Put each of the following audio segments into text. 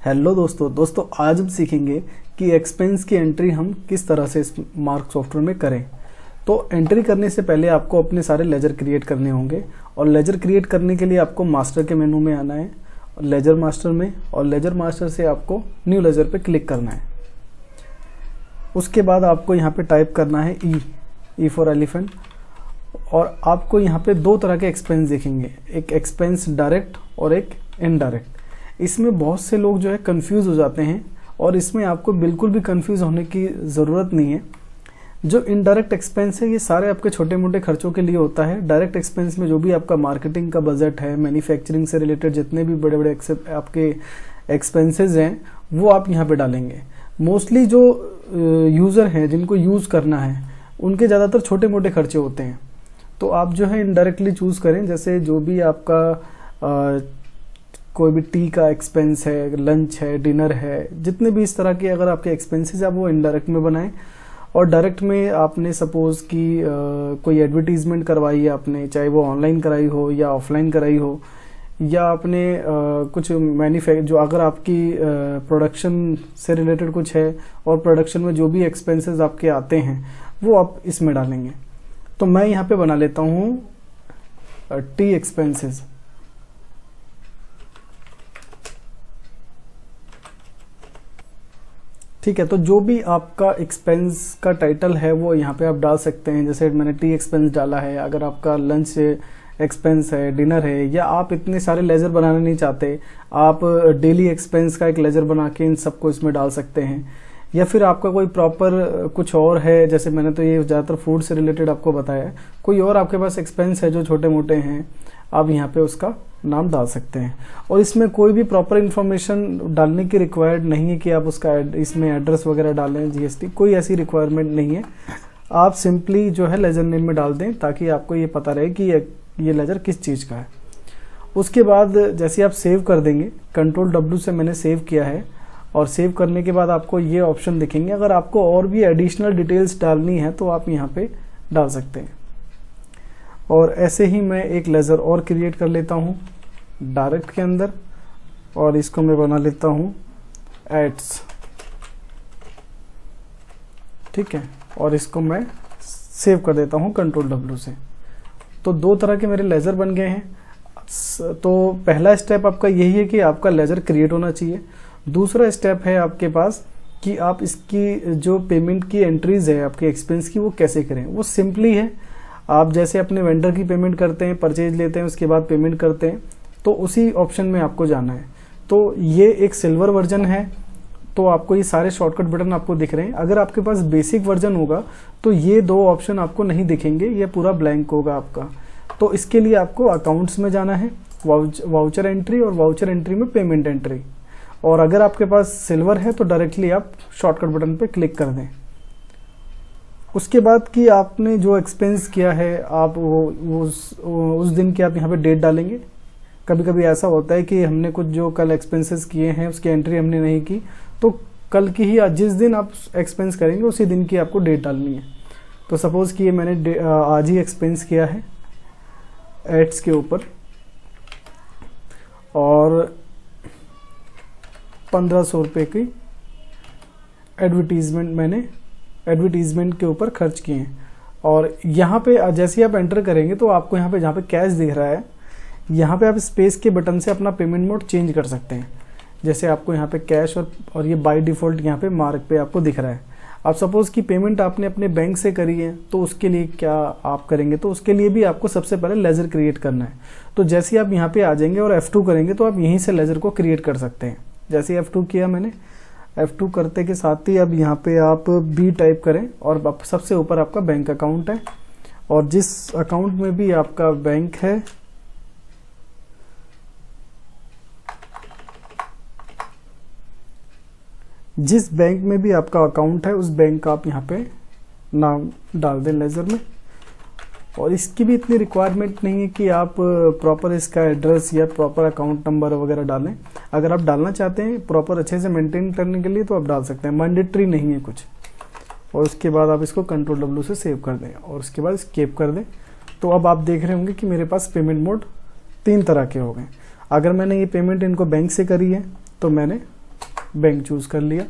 Hello दोस्तों आज हम सीखेंगे कि एक्सपेंस की एंट्री हम किस तरह से स्मार्ट सॉफ्टवेयर में करें। तो एंट्री करने से पहले आपको अपने सारे लेजर क्रिएट करने होंगे और लेजर क्रिएट करने के लिए आपको मास्टर के मेनू में आना है, लेजर मास्टर में, और लेजर मास्टर से आपको न्यू लेजर पे क्लिक करना है। उसके बाद आपको यहाँ पे टाइप करना है ई फॉर एलिफेंट, और आपको यहाँ पे दो तरह के एक्सपेंस दिखेंगे, एक एक्सपेंस डायरेक्ट और एक इनडायरेक्ट। इसमें बहुत से लोग जो है कंफ्यूज हो जाते हैं और इसमें आपको बिल्कुल भी कंफ्यूज होने की ज़रूरत नहीं है। जो इनडायरेक्ट एक्सपेंस है ये सारे आपके छोटे मोटे खर्चों के लिए होता है। डायरेक्ट एक्सपेंस में जो भी आपका मार्केटिंग का बजट है, मैन्युफैक्चरिंग से रिलेटेड जितने भी बड़े बड़े आपके एक्सपेंसेस हैं वो आप यहाँ पे डालेंगे। मोस्टली जो यूज़र हैं जिनको यूज़ करना है उनके ज़्यादातर छोटे मोटे खर्चे होते हैं, तो आप जो है इनडायरेक्टली चूज़ करें। जैसे जो भी आपका कोई भी टी का एक्सपेंस है, लंच है, डिनर है, जितने भी इस तरह के अगर आपके एक्सपेंसेस आप वो इनडायरेक्ट में बनाएं। और डायरेक्ट में आपने सपोज़ कि कोई एडवर्टीजमेंट करवाई है आपने, चाहे वो ऑनलाइन कराई हो या ऑफलाइन कराई हो, या आपने कुछ जो अगर आपकी प्रोडक्शन से रिलेटेड कुछ है और प्रोडक्शन में जो भी एक्सपेंसेस आपके आते हैं वो आप इसमें डालेंगे। तो मैं यहाँ पे बना लेता हूँ टी एक्सपेंसेस। ठीक है, तो जो भी आपका एक्सपेंस का टाइटल है वो यहाँ पे आप डाल सकते हैं। जैसे मैंने टी एक्सपेंस डाला है, अगर आपका लंच एक्सपेंस है, डिनर है, या आप इतने सारे लेजर बनाना नहीं चाहते, आप डेली एक्सपेंस का एक लेजर बना के इन सबको इसमें डाल सकते हैं। या फिर आपका कोई प्रॉपर कुछ और है, जैसे मैंने तो ये ज़्यादातर फूड से रिलेटेड आपको बताया, कोई और आपके पास एक्सपेंस है जो छोटे मोटे हैं, आप यहाँ पे उसका नाम डाल सकते हैं। और इसमें कोई भी प्रॉपर इन्फॉर्मेशन डालने की रिक्वायर्ड नहीं है कि आप उसका इसमें एड्रेस वगैरह डालें, जीएसटी, कोई ऐसी रिक्वायरमेंट नहीं है। आप सिंपली जो है लेजर नेम में डाल दें ताकि आपको ये पता रहे कि ये लेजर किस चीज़ का है। उसके बाद जैसे आप सेव कर देंगे, कंट्रोल W से मैंने सेव किया है, और सेव करने के बाद आपको ये ऑप्शन दिखेंगे। अगर आपको और भी एडिशनल डिटेल्स डालनी है तो आप यहाँ पे डाल सकते हैं। और ऐसे ही मैं एक लेजर और क्रिएट कर लेता हूँ डायरेक्ट के अंदर, और इसको मैं बना लेता हूँ एड्स। ठीक है, और इसको मैं सेव कर देता हूँ कंट्रोल W से। तो दो तरह के मेरे लेजर बन गए हैं। तो पहला स्टेप आपका यही है कि आपका लेजर क्रिएट होना चाहिए। दूसरा स्टेप है आपके पास कि आप इसकी जो पेमेंट की एंट्रीज है आपके एक्सपेंस की वो कैसे करें। वो सिंपली है, आप जैसे अपने वेंडर की पेमेंट करते हैं, परचेज लेते हैं, उसके बाद पेमेंट करते हैं, तो उसी ऑप्शन में आपको जाना है। तो ये एक सिल्वर वर्जन है, तो आपको ये सारे शॉर्टकट बटन आपको दिख रहे हैं। अगर आपके पास बेसिक वर्जन होगा तो ये दो ऑप्शन आपको नहीं दिखेंगे, ये पूरा ब्लैंक होगा आपका। तो इसके लिए आपको अकाउंट्स में जाना है, वाउचर एंट्री, और वाउचर एंट्री में पेमेंट एंट्री। और अगर आपके पास सिल्वर है तो डायरेक्टली आप शॉर्टकट बटन पे क्लिक कर दें। उसके बाद कि आपने जो एक्सपेंस किया है आप वो उस दिन की आप यहाँ पे डेट डालेंगे। कभी कभी ऐसा होता है कि हमने कुछ जो कल एक्सपेंसेस किए हैं उसकी एंट्री हमने नहीं की, तो कल की ही जिस दिन आप एक्सपेंस करेंगे उसी दिन की आपको डेट डालनी है। तो सपोज़ कि ये मैंने आज ही एक्सपेंस किया है एड्स के ऊपर, और 1500 रुपये की एडवर्टीजमेंट के ऊपर खर्च किए हैं। और यहाँ पे जैसे ही आप एंटर करेंगे तो आपको यहाँ पे जहाँ पे कैश दिख रहा है, यहाँ पे आप स्पेस के बटन से अपना पेमेंट मोड चेंज कर सकते हैं। जैसे आपको यहाँ पे कैश और ये बाय डिफ़ॉल्ट यहाँ पे मार्क पे आपको दिख रहा है। आप सपोज़ कि पेमेंट आपने अपने बैंक से करी है तो उसके लिए क्या आप करेंगे, तो उसके लिए भी आपको सबसे पहले लेजर क्रिएट करना है। तो जैसे आप यहाँ पे आ जाएंगे और F2 करेंगे तो आप यहीं से लेजर को क्रिएट कर सकते हैं। जैसे F2 किया मैंने, F2 करते के साथ ही अब यहाँ पे आप B टाइप करें, और सबसे ऊपर आपका बैंक अकाउंट है, और जिस अकाउंट में भी आपका बैंक है जिस बैंक में भी आपका अकाउंट है उस बैंक का आप यहाँ पे नाम डाल दें लेजर में। और इसकी भी इतनी रिक्वायरमेंट नहीं है कि आप प्रॉपर इसका एड्रेस या प्रॉपर अकाउंट नंबर वगैरह डालें। अगर आप डालना चाहते हैं प्रॉपर अच्छे से मेंटेन करने के लिए तो आप डाल सकते हैं, मैंडेटरी नहीं है कुछ। और उसके बाद आप इसको कंट्रोल W से सेव कर दें और उसके बाद स्केप कर दें। तो अब आप देख रहे होंगे कि मेरे पास पेमेंट मोड 3 तरह के हो गए। अगर मैंने ये पेमेंट इनको बैंक से करी है तो मैंने बैंक चूज़ कर लिया।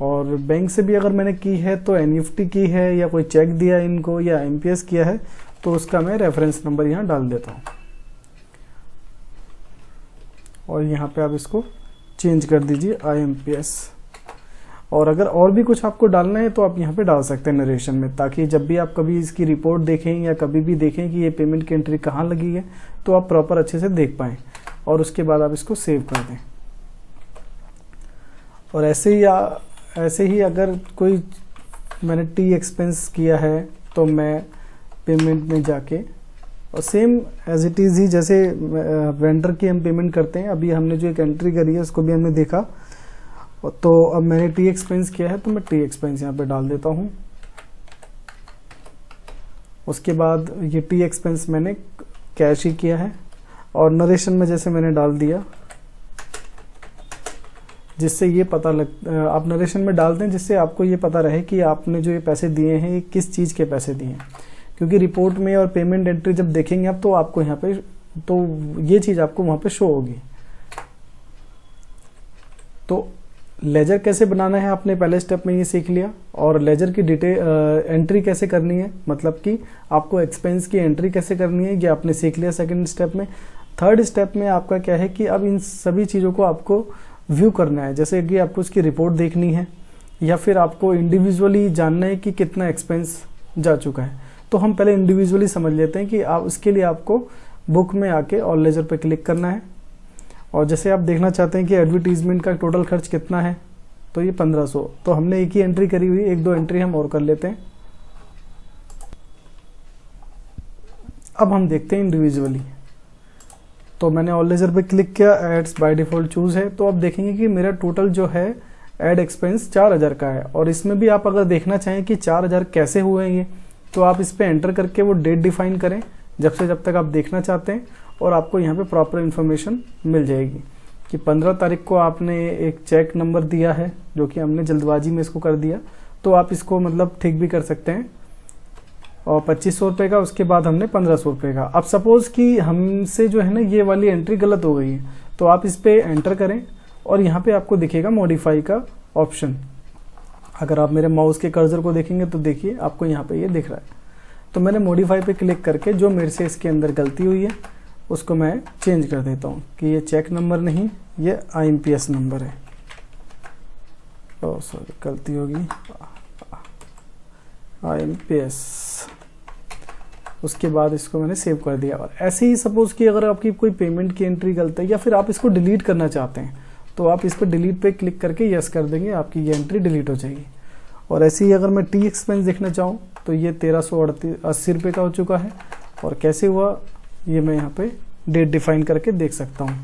और बैंक से भी अगर मैंने की है तो एनईएफटी की है या कोई चेक दिया इनको या एमपीएस किया है तो उसका मैं रेफरेंस नंबर यहाँ डाल देता हूँ। और यहाँ पे आप इसको चेंज कर दीजिए IMPS। और अगर और भी कुछ आपको डालना है तो आप यहाँ पे डाल सकते हैं नरेशन में, ताकि जब भी आप कभी इसकी रिपोर्ट देखें या कभी भी देखें कि ये पेमेंट की एंट्री कहाँ लगी है तो आप प्रॉपर अच्छे से देख पाएँ और उसके बाद आप इसको सेव कर दें। और ऐसे ही अगर कोई मैंने टी एक्सपेंस किया है तो मैं पेमेंट में जाके और सेम एज इट इज़ ही जैसे वेंडर की हम पेमेंट करते हैं, अभी हमने जो एक एंट्री करी है उसको भी हमने देखा। तो अब मैंने टी एक्सपेंस किया है तो मैं टी एक्सपेंस यहाँ पे डाल देता हूँ। उसके बाद ये टी एक्सपेंस मैंने कैश ही किया है और नरेशन में जैसे मैंने डाल दिया, जिससे ये पता आप नरेशन में डाल दें जिससे आपको ये पता रहे कि आपने जो ये पैसे दिए हैं ये किस चीज़ के पैसे दिए हैं। क्योंकि रिपोर्ट में और पेमेंट एंट्री जब देखेंगे आप तो आपको यहाँ पे तो ये चीज़ आपको वहाँ पे शो होगी। तो लेजर कैसे बनाना है आपने पहले स्टेप में ये सीख लिया। और लेजर की एंट्री कैसे करनी है, मतलब कि आपको एक्सपेंस की एंट्री कैसे करनी है, ये आपने सीख लिया सेकंड स्टेप में। थर्ड स्टेप में आपका क्या है कि अब इन सभी चीज़ों को आपको व्यू करना है, जैसे कि आपको उसकी रिपोर्ट देखनी है या फिर आपको इंडिविजुअली जानना है कि कितना एक्सपेंस जा चुका है। तो हम पहले इंडिविजुअली समझ लेते हैं कि आप उसके लिए आपको बुक में आके और लेजर पे क्लिक करना है। और जैसे आप देखना चाहते हैं कि एडवर्टीजमेंट का टोटल खर्च कितना है तो ये 1500, तो हमने एक ही एंट्री करी हुई, एक दो एंट्री हम और कर लेते हैं। अब हम देखते हैं इंडिविजुअली। तो मैंने ऑल लेजर पे क्लिक किया, एड्स बाय डिफॉल्ट चूज है। तो अब देखेंगे कि मेरा टोटल जो है एड एक्सपेंस 4000 का है। और इसमें भी आप अगर देखना चाहें कि 4000 कैसे हुए हैं ये, तो आप इस पे एंटर करके वो डेट डिफाइन करें जब से जब तक आप देखना चाहते हैं और आपको यहाँ पे प्रॉपर इन्फॉर्मेशन मिल जाएगी कि 15 तारीख को आपने एक चेक नंबर दिया है जो कि हमने जल्दबाजी में इसको कर दिया, तो आप इसको मतलब ठीक भी कर सकते हैं। और 2500 रुपये का, उसके बाद हमने 1500 रुपये का। अब सपोज कि हमसे जो है ना ये वाली एंट्री गलत हो गई है तो आप इस पे एंटर करें और यहाँ पे आपको दिखेगा मॉडिफाई का ऑप्शन। अगर आप मेरे माउस के कर्सर को देखेंगे तो देखिए आपको यहाँ पे ये दिख रहा है। तो मैंने मॉडिफाई पे क्लिक करके जो मेरे से इसके अंदर गलती हुई है उसको मैं चेंज कर देता हूँ कि ये चेक नंबर नहीं, ये IMPS नंबर है। ओह सॉरी, गलती होगी, IMPS। उसके बाद इसको मैंने सेव कर दिया। और ऐसे ही सपोज कि अगर आपकी कोई पेमेंट की एंट्री गलत है या फिर आप इसको डिलीट करना चाहते हैं तो आप इस पर डिलीट पे क्लिक करके यस कर देंगे, आपकी ये एंट्री डिलीट हो जाएगी। और ऐसे ही अगर मैं टी एक्सपेंस देखना चाहूँ तो ये 1380 रुपये का हो चुका है। और कैसे हुआ ये मैं यहाँ पे डेट डिफाइन करके देख सकता हूँ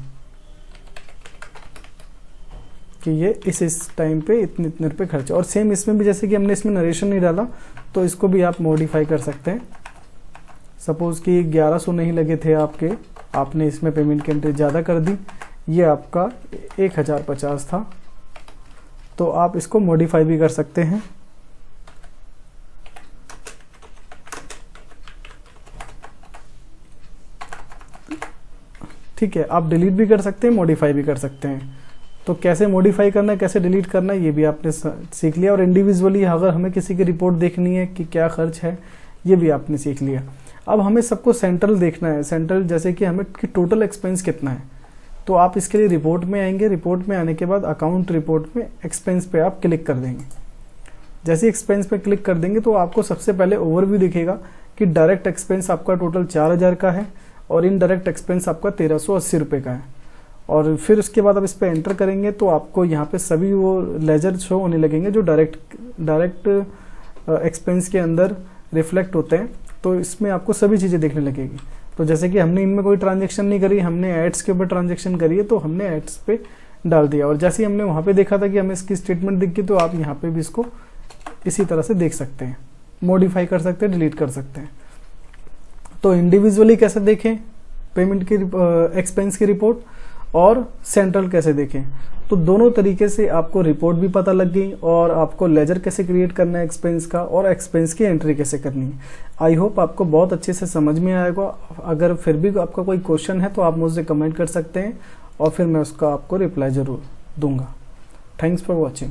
कि ये इस टाइम पे इतने रुपये खर्च। और सेम इसमें भी जैसे कि हमने इसमें नरेशन नहीं डाला तो इसको भी आप मॉडिफाई कर सकते हैं। सपोज कि 1100 नहीं लगे थे आपके, आपने इसमें पेमेंट की एंट्री ज़्यादा कर दी, ये आपका 1050 था, तो आप इसको मॉडिफाई भी कर सकते हैं। ठीक है, आप डिलीट भी कर सकते हैं, मॉडिफाई भी कर सकते हैं। तो कैसे मॉडिफाई करना है, कैसे डिलीट करना है, ये भी आपने सीख लिया। और इंडिविजुअली अगर हमें किसी की रिपोर्ट देखनी है कि क्या खर्च है, ये भी आपने सीख लिया। अब हमें सबको सेंट्रल देखना है, सेंट्रल जैसे कि हमें कि टोटल एक्सपेंस कितना है। तो आप इसके लिए रिपोर्ट में आएंगे, रिपोर्ट में आने के बाद अकाउंट रिपोर्ट में एक्सपेंस पे आप क्लिक कर देंगे। जैसे एक्सपेंस पे क्लिक कर देंगे तो आपको सबसे पहले ओवरव्यू दिखेगा कि डायरेक्ट एक्सपेंस आपका टोटल 4000 का है और इनडायरेक्ट एक्सपेंस आपका 1380 रुपये का है। और फिर उसके बाद आप इस पर एंटर करेंगे तो आपको यहाँ पे सभी वो लेजर शो होने लगेंगे जो डायरेक्ट एक्सपेंस के अंदर रिफ्लेक्ट होते हैं। तो इसमें आपको सभी चीज़ें देखने लगेगी। तो जैसे कि हमने इनमें कोई ट्रांजेक्शन नहीं करी, हमने एड्स के ऊपर ट्रांजेक्शन करी है तो हमने एड्स पे डाल दिया। और जैसे ही हमने वहाँ पे देखा था कि हमें इसकी स्टेटमेंट दिख गई तो आप यहाँ पे भी इसको इसी तरह से देख सकते हैं, मॉडिफाई कर सकते हैं, डिलीट कर सकते हैं। तो इंडिविजुअली कैसे देखें पेमेंट की एक्सपेंस की रिपोर्ट और सेंट्रल कैसे देखें, तो दोनों तरीके से आपको रिपोर्ट भी पता लग गई और आपको लेजर कैसे क्रिएट करना है एक्सपेंस का और एक्सपेंस की एंट्री कैसे करनी है। आई होप आपको बहुत अच्छे से समझ में आएगा। अगर फिर भी आपका कोई क्वेश्चन है तो आप मुझसे कमेंट कर सकते हैं और फिर मैं उसका आपको रिप्लाई ज़रूर दूंगा। Thanks for watching.